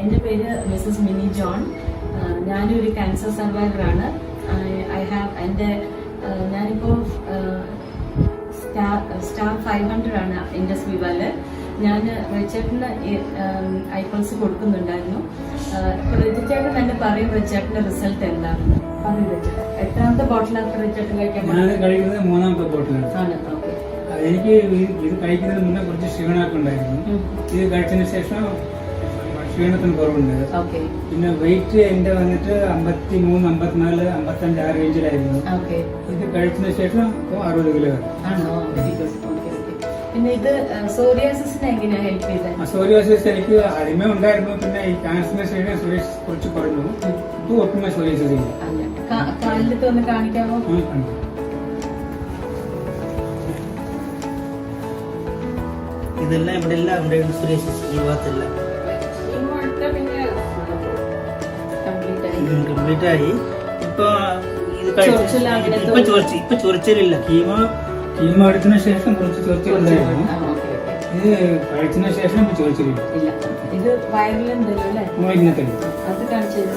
എൻ്റെ പേര് Mrs mini John. ഞാനൊരു ക്യാൻസർ സർവൈവറാണ്. ഞാനിപ്പോൾ സ്റ്റാർ 500 ആണ് ഇൻഡസ് വിവാല്. ഞാൻ റിച്ചേട്ടന് ഐപ്പൾസ് കൊടുക്കുന്നുണ്ടായിരുന്നു. ഇപ്പോൾ റിച്ചേട്ടൻ തന്നെ പറയും റിച്ചേട്ടൻ്റെ റിസൾട്ട് എന്താണെന്ന്. എത്രാമത്തെ ബോട്ടിലാണ് റിച്ചേട്ടൻ കഴിക്കാൻ? കഴിക്കുന്നത് 3ാമത്തെ ബോട്ടിലാണ്. ഓക്കെ. എനിക്ക് ഇത് കഴിക്കുന്നതിന് മുന്നേ കുറച്ച് ക്ഷീണമൊക്കെ ഉണ്ടായിരുന്നു. ഇത് കഴിച്ചതിന് ശേഷം ക്ഷീണത്തിന് കുറവുണ്ട്. പിന്നെ വെയിറ്റ് എന്റെ വന്നിട്ട് 53, 54, 55 ആ റേഞ്ചിലായിരുന്നു. ഇത് കഴിച്ചതിന് ശേഷം 60 കിലോ. പിന്നെ ഇത് സോറിയാസിസിനെ എങ്ങനെയാ ഹെൽപ്പ് ചെയ്തത്? സോറിയാസിസ് എനിക്ക് ആദ്യമേ ഉണ്ടായിരുന്നു. പിന്നെ ഈ ക്യാൻസറിന്റെ ശേഷം കുറച്ച് കുറഞ്ഞു. ഇപ്പോൾ ഒട്ടുമേ സോറിയാസിസ് ഇല്ല. കാലിലത്തെ ഒന്ന് കാണിക്കാമോ? ഇതെല്ലാം ഇവിടെ എല്ലാം ഉണ്ട്. സോറിയാസിസ് ഈ ഭാഗത്തെല്ലാം കംപ്ലീറ്റ് ആയി. ഇപ്പൊ ഇപ്പൊ ചൊറിച്ചിലില്ല. കീമോ എടുത്തതിന് ശേഷം കുറച്ച് ചൊറിച്ചിലുണ്ടായിരുന്നു. ഇത് കഴിച്ചതിന് ശേഷം ചൊറിച്ചിലില്ല. ഇത് വയറിലുണ്ടല്ലോ അല്ലേ? വയറിനകത്ത് അത് കാണിച്ചത്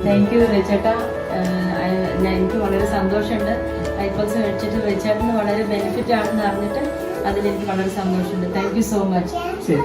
താങ്ക് യു റിച്ചേട്ടാ. എനിക്ക് വളരെ സന്തോഷമുണ്ട്. ഐപ്പൾസ് കഴിച്ചിട്ട് റിച്ചേട്ടന് വളരെ ബെനിഫിറ്റ് ആണെന്ന് അറിഞ്ഞിട്ട് അതിലെനിക്ക് വളരെ സന്തോഷമുണ്ട്. Thank you so much. ശരി.